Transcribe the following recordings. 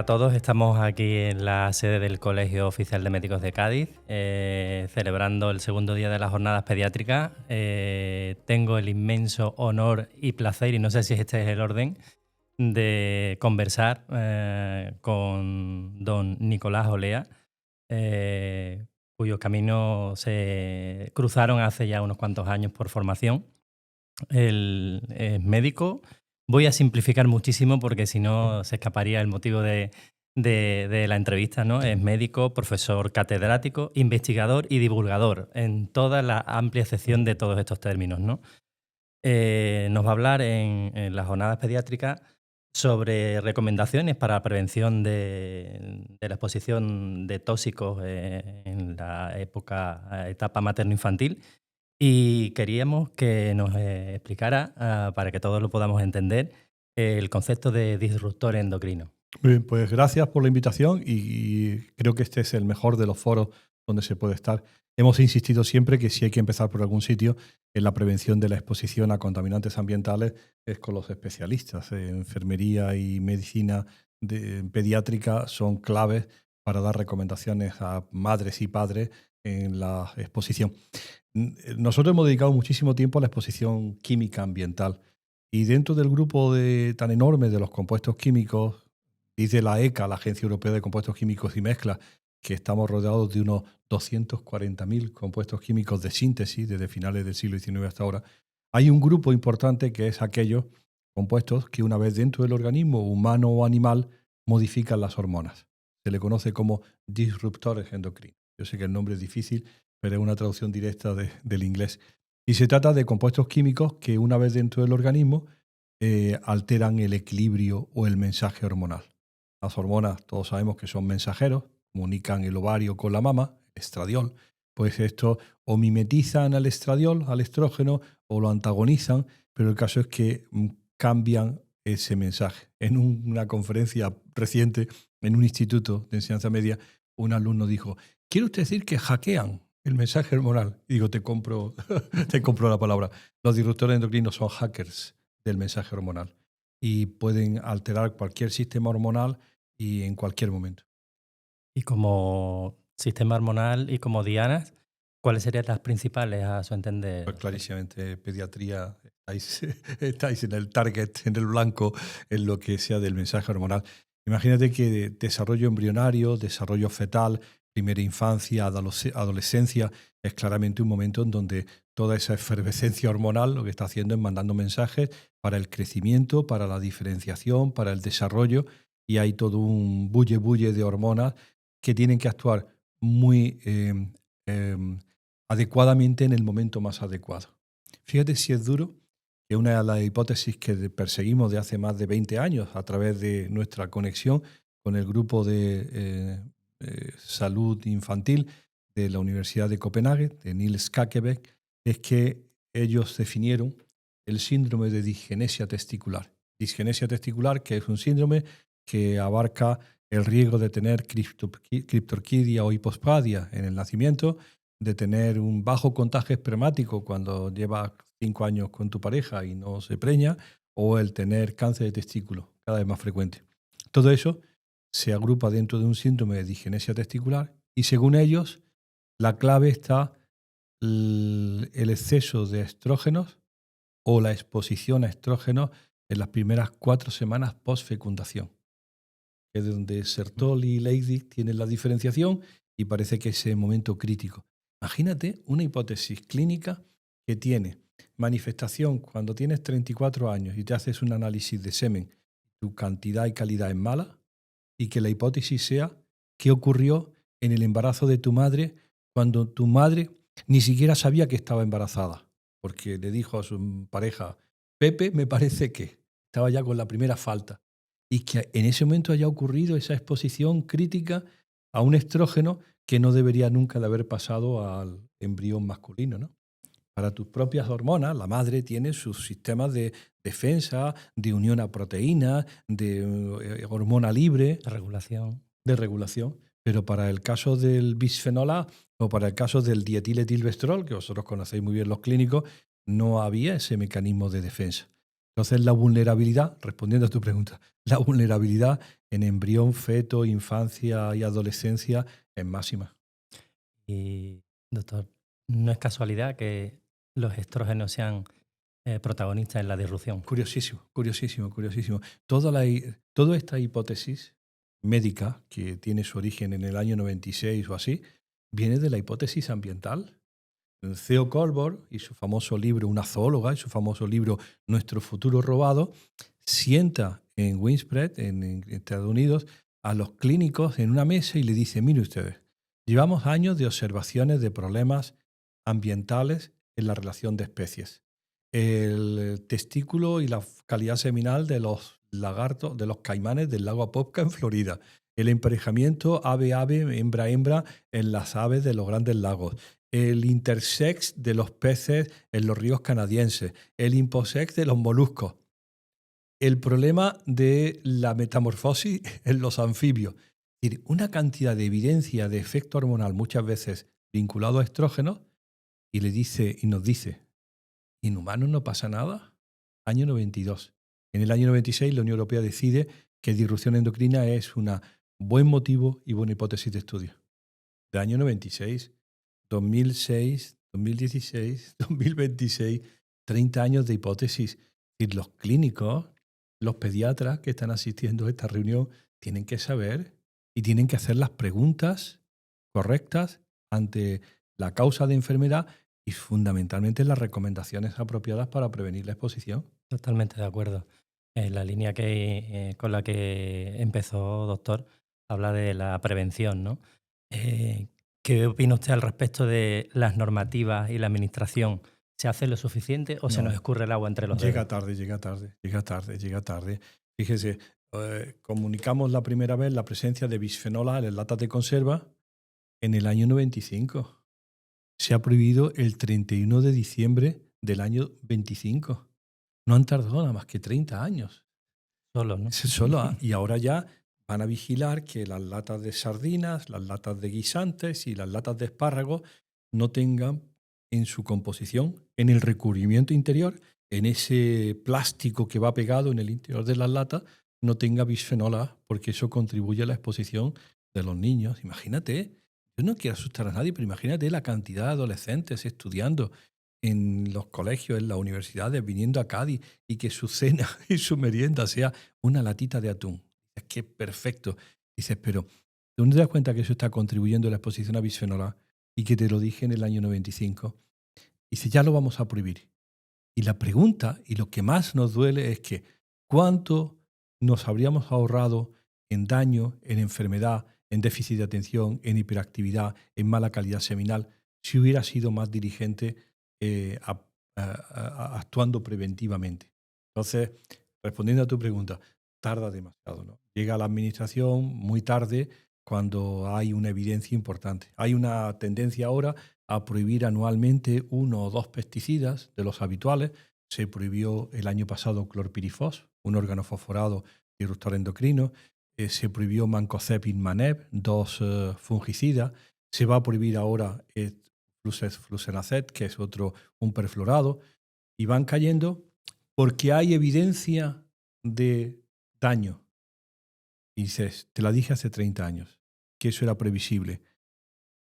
a todos, estamos aquí en la sede del Colegio Oficial de Médicos de Cádiz, celebrando el segundo día de las jornadas pediátricas. Tengo el inmenso honor y placer, y no sé si este es el orden, de conversar con don Nicolás Olea, cuyos caminos se cruzaron hace ya unos cuantos años por formación. Él es médico. Voy a simplificar muchísimo porque si no se escaparía el motivo de la entrevista, ¿no? Es médico, profesor catedrático, investigador y divulgador en toda la amplia excepción de todos estos términos, ¿no? Nos va a hablar en las jornadas pediátricas sobre recomendaciones para la prevención de la exposición de tóxicos en la etapa materno-infantil. Y queríamos que nos explicara, para que todos lo podamos entender, el concepto de disruptor endocrino. Muy bien, pues gracias por la invitación y creo que este es el mejor de los foros donde se puede estar. Hemos insistido siempre que si hay que empezar por algún sitio, en la prevención de la exposición a contaminantes ambientales es con los especialistas. Enfermería y medicina pediátrica son claves para dar recomendaciones a madres y padres en la exposición. Nosotros hemos dedicado muchísimo tiempo a la exposición química ambiental y dentro del grupo tan enorme de los compuestos químicos, dice la ECA, la Agencia Europea de Compuestos Químicos y Mezclas, que estamos rodeados de unos 240.000 compuestos químicos de síntesis desde finales del siglo XIX hasta ahora. Hay un grupo importante que es aquellos compuestos que una vez dentro del organismo humano o animal modifican las hormonas. Se le conoce como disruptores endocrinos. Yo sé que el nombre es difícil, pero es una traducción directa del inglés. Y se trata de compuestos químicos que una vez dentro del organismo alteran el equilibrio o el mensaje hormonal. Las hormonas, todos sabemos que son mensajeros, comunican el ovario con la mama, estradiol, pues esto o mimetizan al estradiol, al estrógeno, o lo antagonizan, pero el caso es que cambian ese mensaje. En una conferencia reciente en un instituto de enseñanza media, un alumno dijo: ¿quiere usted decir que hackean el mensaje hormonal? Y digo, te compro la palabra. Los disruptores endocrinos son hackers del mensaje hormonal y pueden alterar cualquier sistema hormonal y en cualquier momento. Y como sistema hormonal y como dianas, ¿cuáles serían las principales a su entender? Pues clarísimamente, pediatría, estáis en el target, en el blanco, en lo que sea del mensaje hormonal. Imagínate que desarrollo embrionario, desarrollo fetal, primera infancia, adolescencia, es claramente un momento en donde toda esa efervescencia hormonal lo que está haciendo es mandando mensajes para el crecimiento, para la diferenciación, para el desarrollo, y hay todo un bulle de hormonas que tienen que actuar muy adecuadamente en el momento más adecuado. Fíjate si es duro que una de las hipótesis que perseguimos de hace más de 20 años a través de nuestra conexión con el grupo de salud infantil de la Universidad de Copenhague, de Niels Kakebæk, es que ellos definieron el síndrome de disgenesia testicular. Disgenesia testicular, que es un síndrome que abarca el riesgo de tener criptorquidia o hipospadia en el nacimiento, de tener un bajo contagio espermático cuando llevas 5 años con tu pareja y no se preña, o el tener cáncer de testículo, cada vez más frecuente. Todo eso se agrupa dentro de un síndrome de disgenesia testicular y según ellos la clave está el exceso de estrógenos o la exposición a estrógenos en las primeras 4 semanas post-fecundación, que es donde Sertoli y Leidig tienen la diferenciación y parece que es el momento crítico. Imagínate una hipótesis clínica que tiene manifestación cuando tienes 34 años y te haces un análisis de semen, tu cantidad y calidad es mala, y que la hipótesis sea qué ocurrió en el embarazo de tu madre cuando tu madre ni siquiera sabía que estaba embarazada, porque le dijo a su pareja: Pepe, me parece que estaba ya con la primera falta, y que en ese momento haya ocurrido esa exposición crítica a un estrógeno que no debería nunca de haber pasado al embrión masculino, ¿no? Para tus propias hormonas, la madre tiene sus sistemas de defensa, de unión a proteínas, de hormona libre, De regulación. de regulación. Pero para el caso del bisfenol A o para el caso del dietiletilvestrol, que vosotros conocéis muy bien los clínicos, no había ese mecanismo de defensa. Entonces, la vulnerabilidad, respondiendo a tu pregunta, la vulnerabilidad en embrión, feto, infancia y adolescencia es máxima. Y, doctor, no es casualidad que los estrógenos sean protagonistas en la disrupción. Curiosísimo, curiosísimo, curiosísimo. Toda esta hipótesis médica, que tiene su origen en el año 96 o así, viene de la hipótesis ambiental. Theo Colbert y su famoso libro, una zoóloga, y su famoso libro Nuestro futuro robado, sienta en Winspread, en Estados Unidos, a los clínicos en una mesa y le dice, mire ustedes, llevamos años de observaciones de problemas ambientales en la relación de especies. El testículo y la calidad seminal de los lagartos, de los caimanes del lago Apopka en Florida. El emparejamiento ave-ave, hembra-hembra en las aves de los grandes lagos. El intersex de los peces en los ríos canadienses. El imposex de los moluscos. El problema de la metamorfosis en los anfibios. Es decir, una cantidad de evidencia de efecto hormonal muchas veces vinculado a estrógenos y nos dice, ¿en humanos no pasa nada? Año 92. En el año 96 la Unión Europea decide que disrupción endocrina es un buen motivo y buena hipótesis de estudio. De año 96, 2006, 2016, 2026, 30 años de hipótesis. Y los clínicos, los pediatras que están asistiendo a esta reunión tienen que saber y tienen que hacer las preguntas correctas ante la causa de enfermedad y fundamentalmente las recomendaciones apropiadas para prevenir la exposición. Totalmente de acuerdo. La línea con la que empezó, doctor, habla de la prevención, ¿no? Eh, ¿Qué opina usted al respecto de las normativas y la administración? ¿Se hace lo suficiente o se nos No, escurre el agua entre los llega dedos? tarde, llega tarde, llega tarde, llega tarde. Fíjese, comunicamos la primera vez la presencia de bisfenol A en las latas de conserva en el año 95. Se ha prohibido el 31 de diciembre del año 25. No han tardado nada más que 30 años. Solo, ¿no? Y ahora ya van a vigilar que las latas de sardinas, las latas de guisantes y las latas de espárragos no tengan en su composición, en el recubrimiento interior, en ese plástico que va pegado en el interior de las latas, no tenga bisfenol A, porque eso contribuye a la exposición de los niños. Imagínate, yo no quiero asustar a nadie, pero imagínate la cantidad de adolescentes estudiando en los colegios, en las universidades, viniendo a Cádiz y que su cena y su merienda sea una latita de atún. Es que es perfecto. Dices, pero ¿tú no te das cuenta que eso está contribuyendo a la exposición a bisfenol A y que te lo dije en el año 95? Dice, ya lo vamos a prohibir. Y la pregunta, y lo que más nos duele es que ¿cuánto nos habríamos ahorrado en daño, en enfermedad, en déficit de atención, en hiperactividad, en mala calidad seminal, si hubiera sido más dirigente actuando preventivamente? Entonces, respondiendo a tu pregunta, tarda demasiado, ¿no? Llega a la administración muy tarde cuando hay una evidencia importante. Hay una tendencia ahora a prohibir anualmente 1 o 2 pesticidas de los habituales. Se prohibió el año pasado clorpirifos, un organofosforado disruptor endocrino. Se prohibió mancozeb maneb, 2 fungicidas. Se va a prohibir ahora flusenacet, que es un perfluorado. Y van cayendo porque hay evidencia de daño. Y dices, te la dije hace 30 años, que eso era previsible.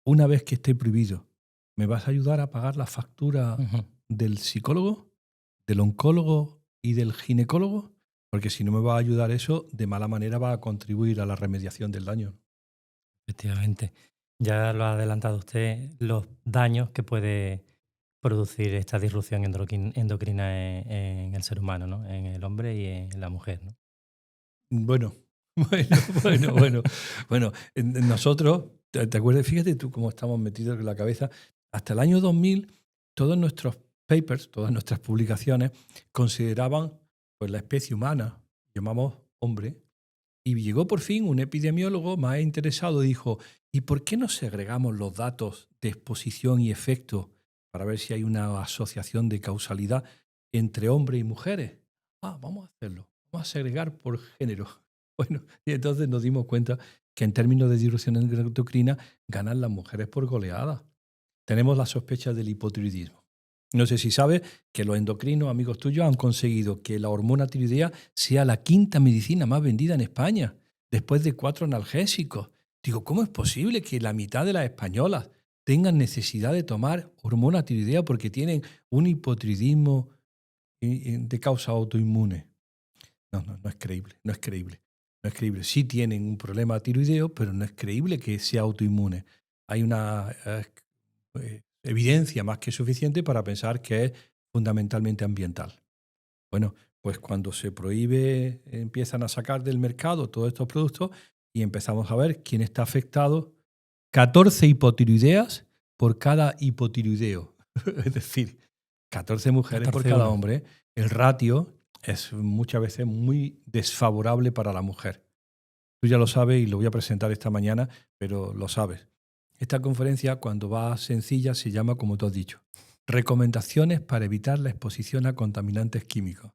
Una vez que esté prohibido, ¿me vas a ayudar a pagar la factura Ujú. del psicólogo, del oncólogo y del ginecólogo? Porque si no me va a ayudar eso, de mala manera va a contribuir a la remediación del daño. Efectivamente. Ya lo ha adelantado usted, los daños que puede producir esta disrupción endocrina en el ser humano, ¿no? En el hombre y en la mujer, ¿no? Bueno, bueno. Nosotros, ¿te acuerdas? Fíjate tú cómo estamos metidos en la cabeza. Hasta el año 2000, todos nuestros papers, todas nuestras publicaciones, consideraban pues, la especie humana, llamamos hombre, y llegó por fin un epidemiólogo más interesado y dijo, ¿y por qué no segregamos los datos de exposición y efecto para ver si hay una asociación de causalidad entre hombres y mujeres? Vamos a hacerlo. Vamos a segregar por género. Bueno, y entonces nos dimos cuenta que en términos de disrupción endocrina ganan las mujeres por goleada. Tenemos la sospecha del hipotiroidismo. No sé si sabes que los endocrinos, amigos tuyos, han conseguido que la hormona tiroidea sea la quinta medicina más vendida en España, después de 4 analgésicos. Digo, ¿cómo es posible que la mitad de las españolas tengan necesidad de tomar hormona tiroidea porque tienen un hipotiroidismo de causa autoinmune? No es creíble, no es creíble. No es creíble. Sí tienen un problema tiroideo, pero no es creíble que sea autoinmune. Hay una evidencia más que suficiente para pensar que es fundamentalmente ambiental. Bueno, pues cuando se prohíbe, empiezan a sacar del mercado todos estos productos y empezamos a ver quién está afectado. 14 hipotiroideas por cada hipotiroideo. Es decir, 14 mujeres por cada hombre. El ratio es muchas veces muy desfavorable para la mujer. Tú ya lo sabes y lo voy a presentar esta mañana, pero lo sabes. Esta conferencia, cuando va sencilla, se llama, como tú has dicho, Recomendaciones para evitar la exposición a contaminantes químicos.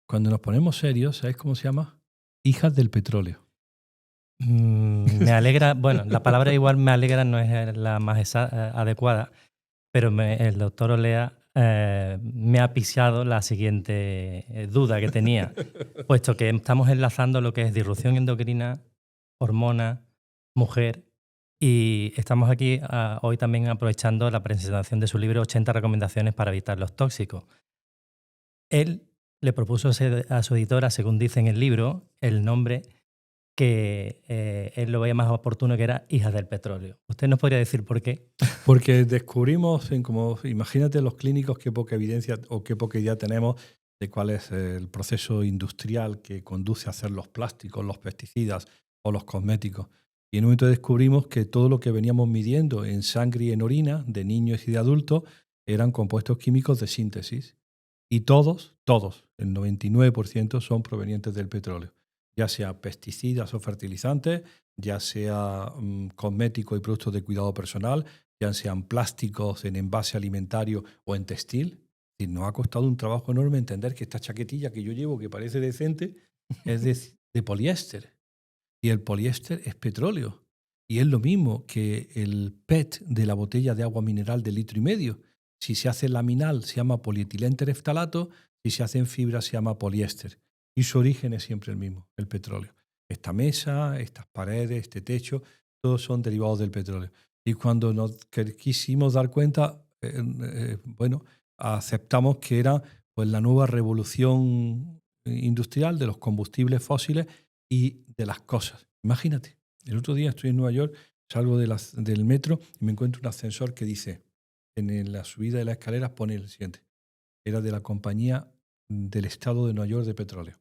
Cuando nos ponemos serios, ¿sabes cómo se llama? Hijas del petróleo. Me alegra, bueno, la palabra igual me alegra no es la más adecuada, pero el doctor Olea me ha pisado la siguiente duda que tenía, puesto que estamos enlazando lo que es disrupción endocrina, hormona, mujer, y estamos aquí hoy también aprovechando la presentación de su libro 80 recomendaciones para evitar los tóxicos. Él le propuso a su editora, según dice en el libro, el nombre que él lo veía más oportuno, que era Hijas del Petróleo. ¿Usted nos podría decir por qué? Porque descubrimos, imagínate los clínicos, qué poca evidencia o qué poca idea tenemos de cuál es el proceso industrial que conduce a hacer los plásticos, los pesticidas o los cosméticos. Y en un momento descubrimos que todo lo que veníamos midiendo en sangre y en orina de niños y de adultos eran compuestos químicos de síntesis. Y todos, el 99% son provenientes del petróleo, ya sea pesticidas o fertilizantes, ya sea cosméticos y productos de cuidado personal, ya sean plásticos en envase alimentario o en textil. Y nos ha costado un trabajo enorme entender que esta chaquetilla que yo llevo, que parece decente, es de poliéster. Y el poliéster es petróleo. Y es lo mismo que el PET de la botella de agua mineral de 1,5 litros. Si se hace laminal se llama polietilén-tereftalato, si se hace en fibra se llama poliéster. Y su origen es siempre el mismo, el petróleo. Esta mesa, estas paredes, este techo, todos son derivados del petróleo. Y cuando nos quisimos dar cuenta, bueno, aceptamos que era pues, la nueva revolución industrial de los combustibles fósiles y de las cosas. Imagínate, el otro día estoy en Nueva York, salgo del metro y me encuentro un ascensor que dice, en la subida de las escaleras pone el siguiente, era de la compañía del estado de Nueva York de petróleo.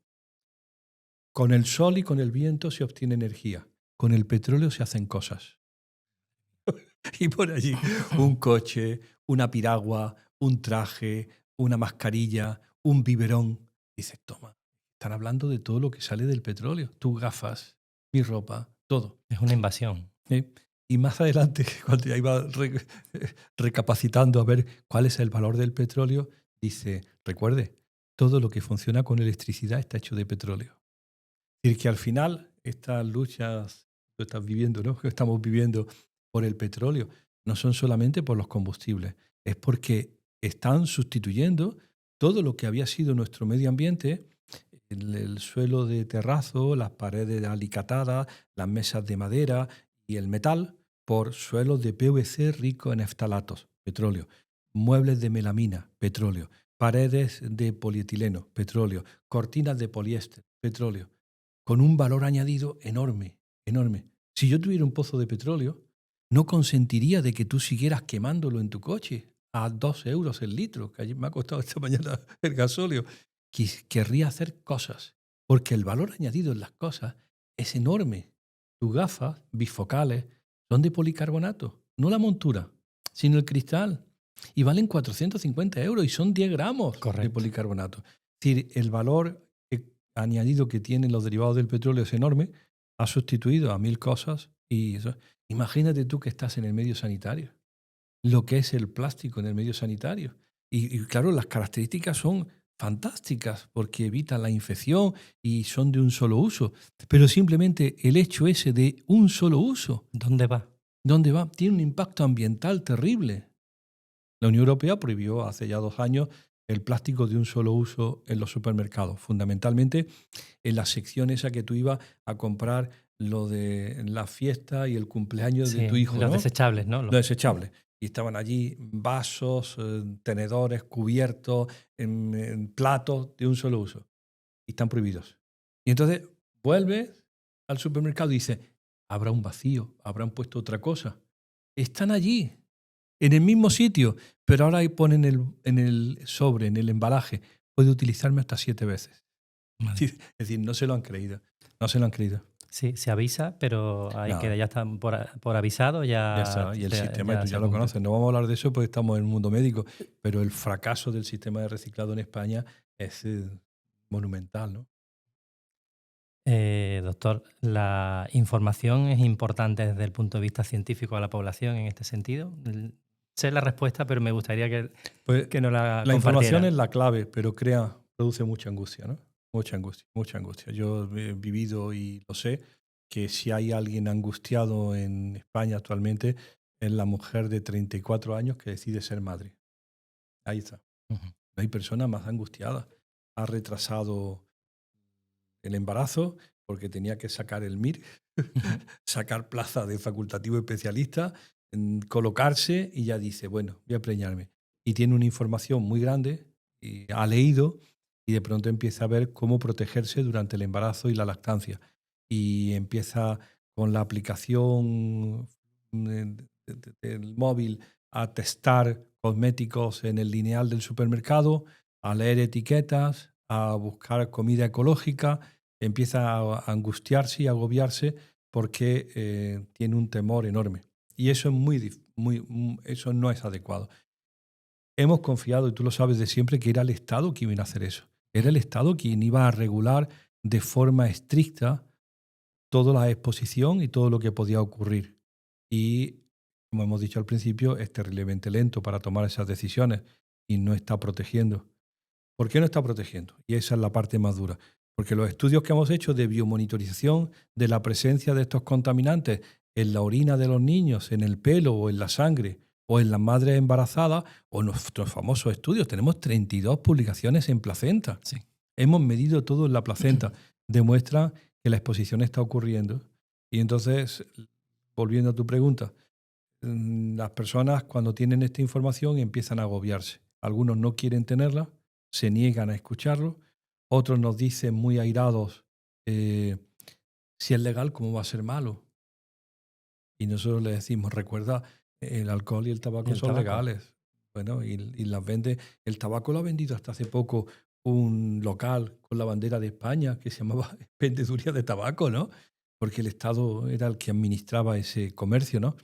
Con el sol y con el viento se obtiene energía, con el petróleo se hacen cosas. Y por allí un coche, una piragua, un traje, una mascarilla, un biberón. Dices, toma, están hablando de todo lo que sale del petróleo. Tus gafas, mi ropa, todo. Es una invasión. Y más adelante, cuando ya iba recapacitando a ver cuál es el valor del petróleo, dice, recuerde, todo lo que funciona con electricidad está hecho de petróleo. Es decir, que al final estas luchas que estás viviendo, ¿no? Que estamos viviendo por el petróleo, no son solamente por los combustibles, es porque están sustituyendo todo lo que había sido nuestro medio ambiente, el suelo de terrazo, las paredes alicatadas, las mesas de madera y el metal, por suelos de PVC rico en eftalatos, petróleo, muebles de melamina, petróleo, paredes de polietileno, petróleo, cortinas de poliéster, petróleo, con un valor añadido enorme, enorme. Si yo tuviera un pozo de petróleo, no consentiría de que tú siguieras quemándolo en tu coche a 2 euros el litro, que me ha costado esta mañana el gasóleo. Querría hacer cosas, porque el valor añadido en las cosas es enorme. Tus gafas bifocales son de policarbonato, no la montura, sino el cristal. Y valen 450 euros y son 10 gramos de policarbonato. Es decir, el valor añadido que tienen los derivados del petróleo es enorme, ha sustituido a 1000 cosas. Y eso. Imagínate tú que estás en el medio sanitario, lo que es el plástico en el medio sanitario. Y claro, las características son fantásticas porque evitan la infección y son de un solo uso. Pero simplemente el hecho ese de un solo uso. ¿Dónde va? ¿Dónde va? Tiene un impacto ambiental terrible. La Unión Europea prohibió hace ya 2 años el plástico de un solo uso en los supermercados, fundamentalmente en la sección esa que tú ibas a comprar lo de la fiesta y el cumpleaños de tu Sí, hijo, los ¿no? desechables, ¿no? Los desechables. Y estaban allí vasos, tenedores, cubiertos, en platos de un solo uso. Y están prohibidos. Y entonces vuelves al supermercado y dices, habrá un vacío, habrán puesto otra cosa. Están allí, en el mismo sitio, pero ahora ahí ponen en el sobre, en el embalaje, puede utilizarme hasta 7 veces. Madre. Es decir, no se lo han creído. No se lo han creído. Sí, se avisa, pero ahí queda, Nada, ya está por avisado, ya ya, está. Y el sistema, y tú se ya lo cumple. conoces, no vamos a hablar de eso porque estamos en el mundo médico, pero el fracaso del sistema de reciclado en España es monumental, ¿no? Doctor, ¿la información es importante desde el punto de vista científico a la población en este sentido? Sé la respuesta, pero me gustaría Pues que nos la la información compartiera. es la clave, pero produce mucha angustia, ¿no? Mucha angustia, mucha angustia. Yo he vivido y lo sé, que si hay alguien angustiado en España actualmente, es la mujer de 34 años que decide ser madre. Ahí está. Ujú. No hay persona más angustiada. Ha retrasado el embarazo porque tenía que sacar el MIR, Ujú. sacar plaza de facultativo especialista, colocarse y ya dice, bueno, voy a preñarme. Y tiene una información muy grande, y ha leído y de pronto empieza a ver cómo protegerse durante el embarazo y la lactancia. Y empieza con la aplicación del móvil a testar cosméticos en el lineal del supermercado, a leer etiquetas, a buscar comida ecológica, empieza a angustiarse y a agobiarse porque tiene un temor enorme. Y eso es eso no es adecuado. Hemos confiado, y tú lo sabes de siempre, que era el Estado quien iba a hacer eso. Era el Estado quien iba a regular de forma estricta toda la exposición y todo lo que podía ocurrir. Y, como hemos dicho al principio, es terriblemente lento para tomar esas decisiones y no está protegiendo. ¿Por qué no está protegiendo? Y esa es la parte más dura. Porque los estudios que hemos hecho de biomonitorización de la presencia de estos contaminantes en la orina de los niños, en el pelo o en la sangre o en las madres embarazadas, o nuestros famosos estudios, tenemos 32 publicaciones en placenta. Sí. Hemos medido todo en la placenta. Demuestra que la exposición está ocurriendo. Y entonces, volviendo a tu pregunta, las personas cuando tienen esta información empiezan a agobiarse. Algunos no quieren tenerla, se niegan a escucharlo. Otros nos dicen muy airados, eh, si es legal, ¿cómo va a ser malo? Y nosotros les decimos, recuerda, el alcohol y el tabaco El son tabaco. legales. Bueno, y las vende. El tabaco lo ha vendido hasta hace poco un local con la bandera de España que se llamaba Vendeduría de Tabaco, ¿no? Porque el Estado era el que administraba ese comercio, ¿no?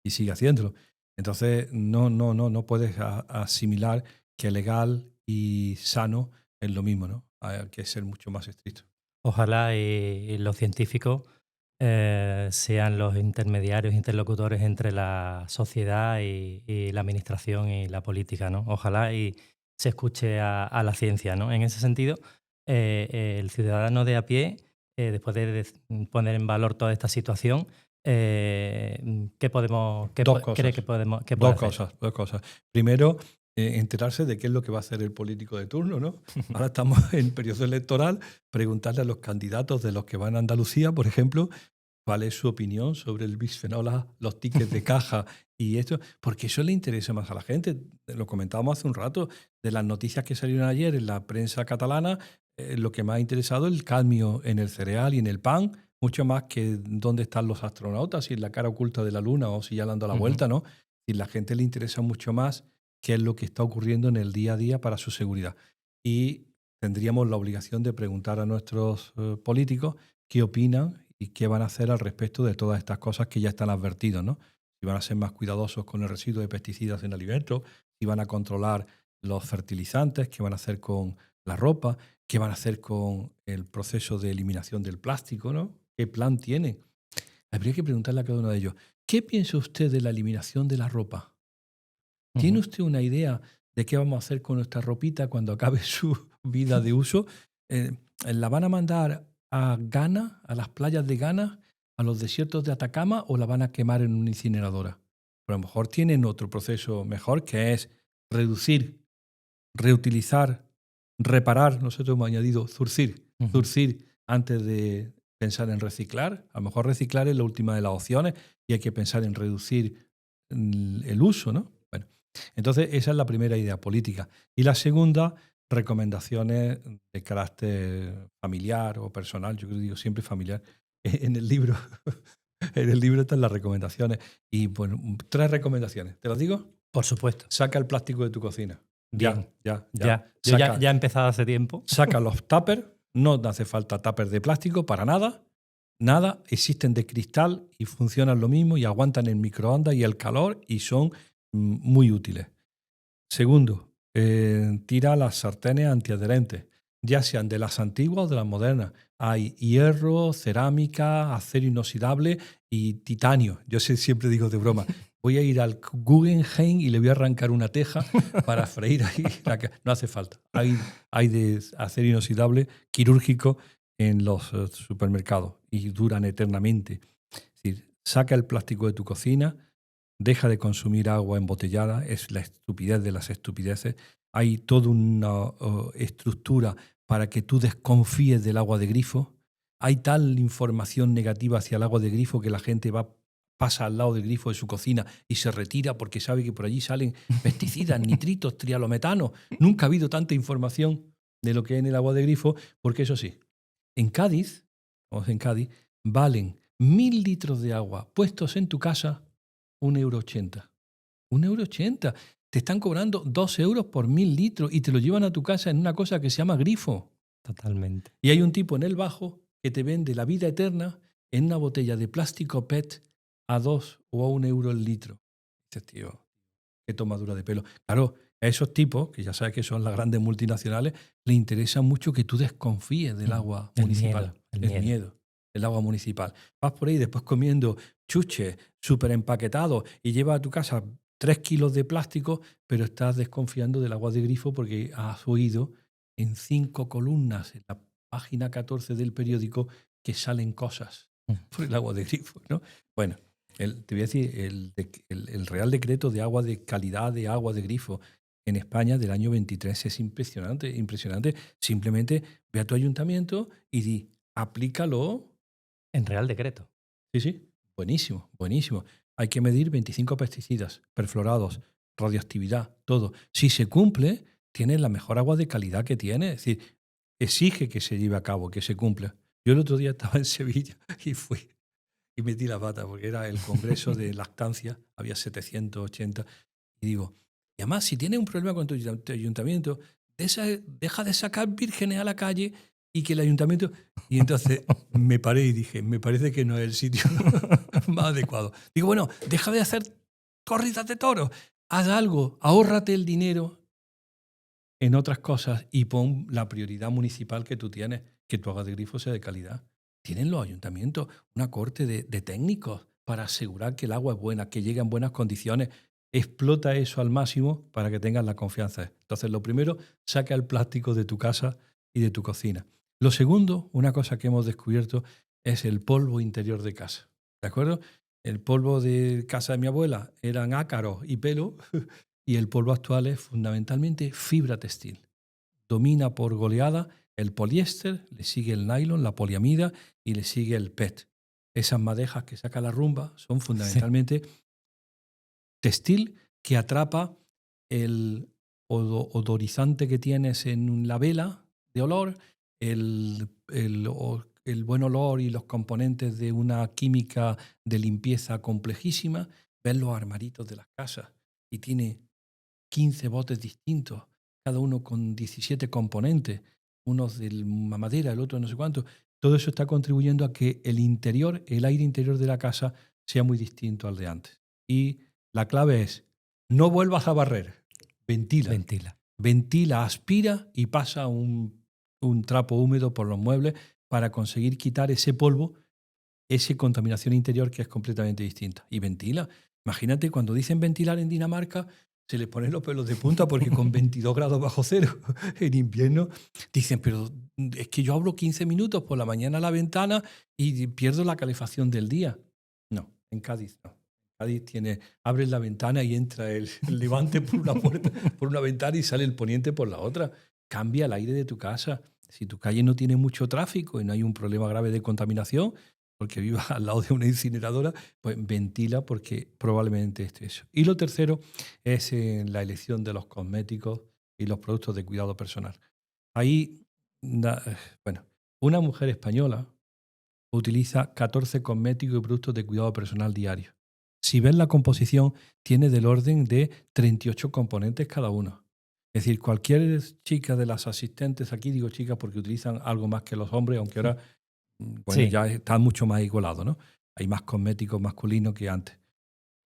Y sigue haciéndolo. Entonces, no puedes asimilar que legal y sano es lo mismo, ¿no? Hay que ser mucho más estricto. Ojalá y los científicos sean los intermediarios, interlocutores entre la sociedad y la administración y la política, ¿no? Ojalá y se escuche a la ciencia, ¿no? En ese sentido, el ciudadano de a pie, después de poner en valor toda esta situación, ¿qué podemos, Dos cree cosas. que puede Dos hacer? cosas, dos cosas. Primero, enterarse de qué es lo que va a hacer el político de turno, ¿no? Ahora estamos en periodo electoral, preguntarle a los candidatos de los que van a Andalucía, por ejemplo, cuál es su opinión sobre el bisfenol A, los tickets de caja y esto, porque eso le interesa más a la gente. Lo comentábamos hace un rato, de las noticias que salieron ayer en la prensa catalana, lo que más ha interesado es el cadmio en el cereal y en el pan, mucho más que dónde están los astronautas, si en la cara oculta de la luna o si ya le han dado la Ujú. vuelta, ¿no? Y la gente le interesa mucho más qué es lo que está ocurriendo en el día a día para su seguridad. Y tendríamos la obligación de preguntar a nuestros políticos qué opinan y qué van a hacer al respecto de todas estas cosas que ya están advertidos, ¿no? Si van a ser más cuidadosos con el residuo de pesticidas en alimentos, si van a controlar los fertilizantes, qué van a hacer con la ropa, qué van a hacer con el proceso de eliminación del plástico, ¿no? ¿Qué plan tienen? Habría que preguntarle a cada uno de ellos, ¿qué piensa usted de la eliminación de la ropa? ¿Tiene Ujú. usted una idea de qué vamos a hacer con nuestra ropita cuando acabe su vida de uso? Eh, ¿La van a mandar a Ghana, a las playas de Ghana, a los desiertos de Atacama o la van a quemar en una incineradora? A lo mejor tienen otro proceso mejor que es reducir, reutilizar, reparar. Nosotros hemos añadido zurcir. Zurcir antes de pensar en reciclar. A lo mejor reciclar es la última de las opciones y hay que pensar en reducir el uso, ¿no? Bueno, entonces esa es la primera idea política. Y la segunda, recomendaciones de carácter familiar o personal. Yo digo siempre familiar. En el libro, en el libro están las recomendaciones. Y bueno, 3 recomendaciones. ¿Te las digo? Por supuesto. Saca el plástico de tu cocina. Bien. Ya. Yo ya he empezado hace tiempo. Saca los tuppers. No te hace falta tuppers de plástico para nada. Nada. Existen de cristal y funcionan lo mismo y aguantan el microondas y el calor y son muy útiles. Segundo, tira las sartenes antiadherentes, ya sean de las antiguas o de las modernas. Hay hierro, cerámica, acero inoxidable y titanio. Yo siempre digo de broma, voy a ir al Guggenheim y le voy a arrancar una teja para freír ahí. No hace falta. Hay de acero inoxidable quirúrgico en los supermercados y duran eternamente. Es decir, saca el plástico de tu cocina, deja de consumir agua embotellada, es la estupidez de las estupideces. Hay toda una estructura para que tú desconfíes del agua de grifo. Hay tal información negativa hacia el agua de grifo que la gente pasa al lado del grifo de su cocina y se retira porque sabe que por allí salen pesticidas, nitritos, trialometano. Nunca ha habido tanta información de lo que hay en el agua de grifo, porque eso sí, en Cádiz valen 1.000 litros de agua puestos en tu casa 1,80 €. 1,80 €. Te están cobrando 2 euros por 1.000 litros y te lo llevan a tu casa en una cosa que se llama grifo. Totalmente. Y hay un tipo en el Bajo que te vende la vida eterna en una botella de plástico PET a 2 o a 1 euro el litro. Dices, tío, qué tomadura de pelo. Claro, a esos tipos, que ya sabes que son las grandes multinacionales, les interesa mucho que tú desconfíes del agua municipal. El miedo. El agua municipal. Vas por ahí después comiendo chuches súper empaquetados y llevas a tu casa 3 kilos de plástico, pero estás desconfiando del agua de grifo porque has oído en 5 columnas en la página 14 del periódico que salen cosas por el agua de grifo, ¿no? Bueno, te voy a decir, el Real Decreto de agua de calidad de agua de grifo en España del año 23 es impresionante, impresionante. Simplemente ve a tu ayuntamiento y di, aplícalo. En Real Decreto. Sí, buenísimo, buenísimo. Hay que medir 25 pesticidas, perfluorados, radioactividad, todo. Si se cumple, tienes la mejor agua de calidad que tienes. Es decir, exige que se lleve a cabo, que se cumpla. Yo el otro día estaba en Sevilla y fui y metí la pata porque era el congreso de lactancia, había 780, y digo, y además si tienes un problema con tu ayuntamiento, deja de sacar vírgenes a la calle y que el ayuntamiento... Y entonces me paré y dije, me parece que no es el sitio más adecuado. Digo, bueno, deja de hacer corridas de toros, haz algo, ahórrate el dinero en otras cosas y pon la prioridad municipal que tú tienes, que tu agua de grifo sea de calidad. Tienen los ayuntamientos una corte de técnicos para asegurar que el agua es buena, que llegue en buenas condiciones. Explota eso al máximo para que tengas la confianza. Entonces, lo primero, saca el plástico de tu casa y de tu cocina. Lo segundo, una cosa que hemos descubierto, es el polvo interior de casa. ¿De acuerdo? El polvo de casa de mi abuela eran ácaros y pelo, y el polvo actual es fundamentalmente fibra textil. Domina por goleada el poliéster, le sigue el nylon, la poliamida y le sigue el PET. Esas madejas que saca la rumba son fundamentalmente textil que atrapa el odorizante que tienes en la vela de olor, el buen olor y los componentes de una química de limpieza complejísima. Ves los armaritos de las casas y tiene 15 botes distintos, cada uno con 17 componentes, unos de madera, el otro no sé cuánto. Todo eso está contribuyendo a que el interior, el aire interior de la casa sea muy distinto al de antes. Y la clave es, no vuelvas a barrer, ventila. Ventila, aspira y pasa un trapo húmedo por los muebles para conseguir quitar ese polvo, esa contaminación interior que es completamente distinta. Y ventila. Imagínate, cuando dicen ventilar en Dinamarca, se les ponen los pelos de punta porque con 22 grados bajo cero en invierno dicen, pero es que yo abro 15 minutos por la mañana a la ventana y pierdo la calefacción del día. No, en Cádiz no. En Cádiz abres la ventana y entra el levante por una puerta, por una ventana y sale el poniente por la otra. Cambia el aire de tu casa. Si tu calle no tiene mucho tráfico y no hay un problema grave de contaminación, porque vivas al lado de una incineradora, pues ventila porque probablemente esté eso. Y lo tercero es la elección de los cosméticos y los productos de cuidado personal. Ahí, bueno, una mujer española utiliza 14 cosméticos y productos de cuidado personal diarios. Si ves la composición, tiene del orden de 38 componentes cada uno. Es decir, cualquier chica de las asistentes, aquí digo chicas porque utilizan algo más que los hombres, aunque ahora Sí. ya está mucho más igualado, ¿no? Hay más cosméticos masculinos que antes.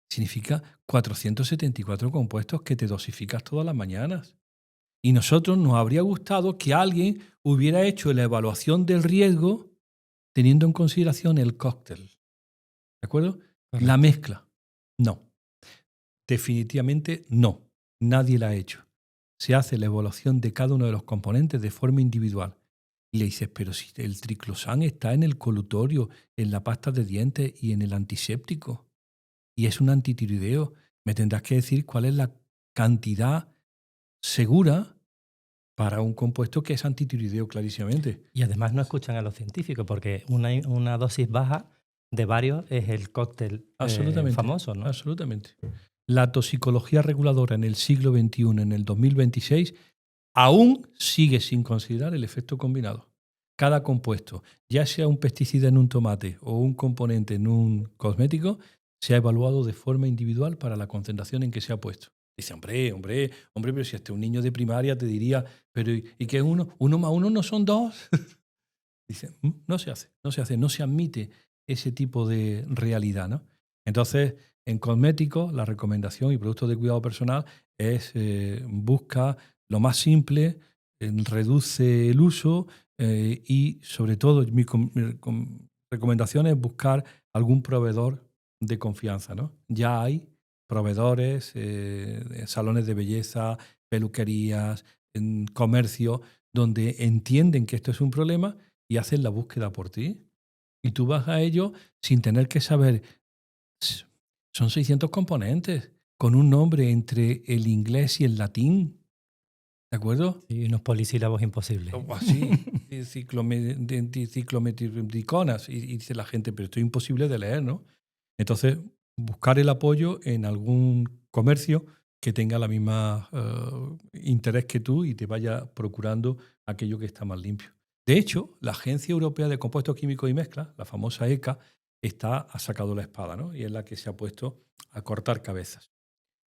Significa 474 compuestos que te dosificas todas las mañanas. Y nosotros nos habría gustado que alguien hubiera hecho la evaluación del riesgo teniendo en consideración el cóctel. ¿De acuerdo? Correcto. La mezcla. No. Definitivamente no. Nadie la ha hecho. Se hace la evaluación de cada uno de los componentes de forma individual. Y le dices, pero si el triclosan está en el colutorio, en la pasta de dientes y en el antiséptico, y es un antitiroideo, me tendrás que decir cuál es la cantidad segura para un compuesto que es antitiroideo clarísimamente. Y además no escuchan a los científicos, porque una dosis baja de varios es el cóctel famoso, ¿no? Absolutamente. La toxicología reguladora en el siglo XXI, en el 2026, aún sigue sin considerar el efecto combinado. Cada compuesto, ya sea un pesticida en un tomate o un componente en un cosmético, se ha evaluado de forma individual para la concentración en que se ha puesto. Dice, hombre, pero si hasta un niño de primaria te diría, pero ¿y qué uno más uno no son dos? Dice, no se hace, no se admite ese tipo de realidad, ¿no? Entonces, en cosméticos, la recomendación y productos de cuidado personal es busca lo más simple, reduce el uso y, sobre todo, mi recomendación es buscar algún proveedor de confianza, ¿no? Ya hay proveedores, salones de belleza, peluquerías, en comercio, donde entienden que esto es un problema y hacen la búsqueda por ti. Y tú vas a ello sin tener que saber. Son 600 componentes con un nombre entre el inglés y el latín. ¿De acuerdo? Y unos polisílabos imposibles. O así, ciclometriconas. Y dice la gente, pero esto es imposible de leer, ¿no? Entonces, buscar el apoyo en algún comercio que tenga la misma interés que tú y te vaya procurando aquello que está más limpio. De hecho, la Agencia Europea de Compuestos Químicos y Mezclas, la famosa ECA, ha sacado la espada, ¿no? Y es la que se ha puesto a cortar cabezas.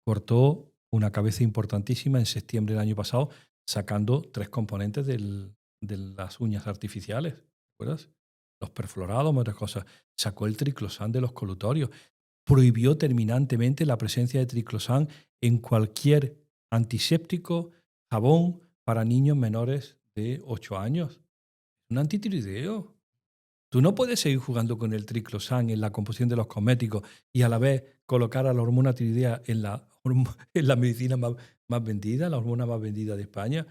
Cortó una cabeza importantísima en septiembre del año pasado, sacando 3 componentes de las uñas artificiales, ¿recuerdas? Los perfluorados, otras cosas. Sacó el triclosan de los colutorios. Prohibió terminantemente la presencia de triclosan en cualquier antiséptico, jabón para niños menores de 8 años. Un antitiroideo. Tú no puedes seguir jugando con el triclosan en la composición de los cosméticos y a la vez colocar a la hormona tiroidea en la medicina más vendida, la hormona más vendida de España.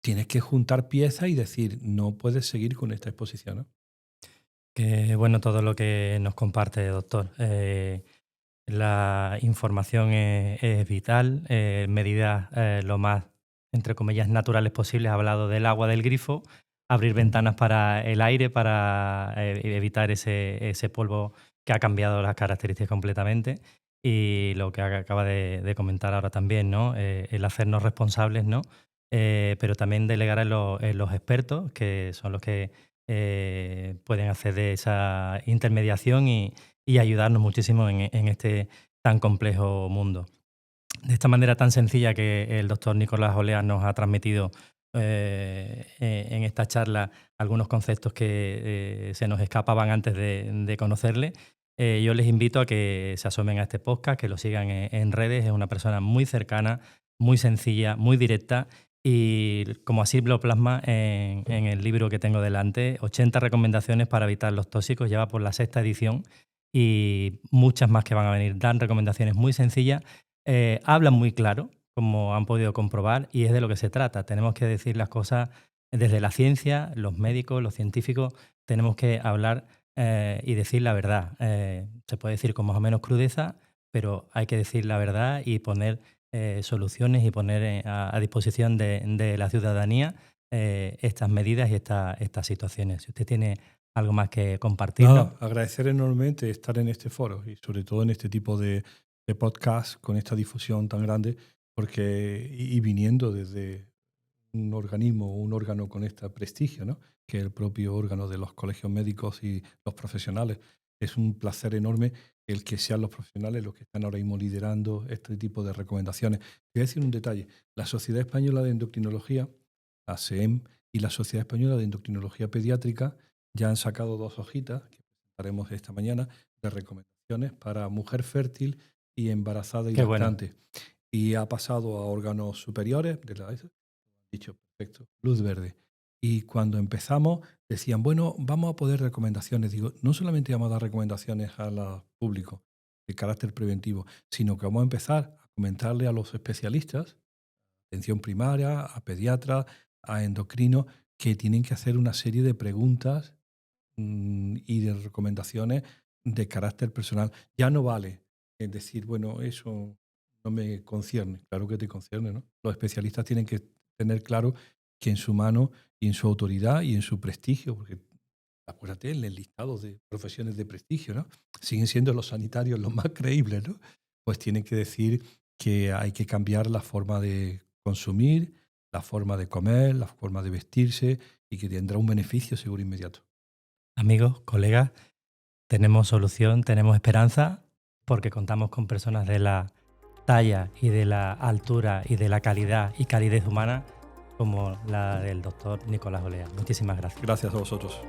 Tienes que juntar piezas y decir, no puedes seguir con esta exposición, ¿no? Que bueno todo lo que nos comparte, doctor. La información es vital, medidas lo más, entre comillas, naturales posibles. Ha hablado del agua del grifo, abrir ventanas para el aire, para evitar ese polvo que ha cambiado las características completamente. Y lo que acaba de comentar ahora también, ¿no? El hacernos responsables, ¿no? Pero también delegar en los expertos, que son los que pueden hacer de esa intermediación y ayudarnos muchísimo en este tan complejo mundo. De esta manera tan sencilla que el doctor Nicolás Olea nos ha transmitido en esta charla algunos conceptos que se nos escapaban antes de conocerle, yo les invito a que se asomen a este podcast, que lo sigan en redes. Es una persona muy cercana, muy sencilla, muy directa. Y como así lo plasma en el libro que tengo delante, 80 recomendaciones para evitar los tóxicos, lleva por la 6ª edición y muchas más que van a venir. Dan recomendaciones muy sencillas, hablan muy claro, como han podido comprobar, y es de lo que se trata. Tenemos que decir las cosas desde la ciencia, los médicos, los científicos, tenemos que hablar y decir la verdad. Se puede decir con más o menos crudeza, pero hay que decir la verdad y poner soluciones y poner a disposición de la ciudadanía estas medidas y estas situaciones. Si usted tiene algo más que compartirnos. No, agradecer enormemente estar en este foro y sobre todo en este tipo de podcast con esta difusión tan grande, porque y viniendo desde un organismo, un órgano con este prestigio, ¿no? Que es el propio órgano de los colegios médicos y los profesionales. Es un placer enorme el que sean los profesionales los que están ahora mismo liderando este tipo de recomendaciones. Voy a decir un detalle. La Sociedad Española de Endocrinología, la SEEM, y la Sociedad Española de Endocrinología Pediátrica ya han sacado 2 hojitas que presentaremos esta mañana de recomendaciones para mujer fértil y embarazada y Qué bueno. lactante. Y ha pasado a órganos superiores de la dicho, perfecto, luz verde. Y cuando empezamos decían, bueno, vamos a poder recomendaciones. Digo, no solamente vamos a dar recomendaciones al público de carácter preventivo, sino que vamos a empezar a comentarle a los especialistas, atención primaria, a pediatras, a endocrinos, que tienen que hacer una serie de preguntas y de recomendaciones de carácter personal. Ya no vale decir, bueno, eso no me concierne. Claro que te concierne, ¿no? Los especialistas tienen que tener claro que en su mano y en su autoridad y en su prestigio, porque acuérdate, en el listado de profesiones de prestigio, ¿no? Siguen siendo los sanitarios los más creíbles, ¿no? Pues tienen que decir que hay que cambiar la forma de consumir, la forma de comer, la forma de vestirse y que tendrá un beneficio seguro inmediato. Amigos, colegas, tenemos solución, tenemos esperanza, porque contamos con personas de la talla y de la altura y de la calidad y calidez humana como la del doctor Nicolás Olea. Muchísimas gracias. Gracias a vosotros.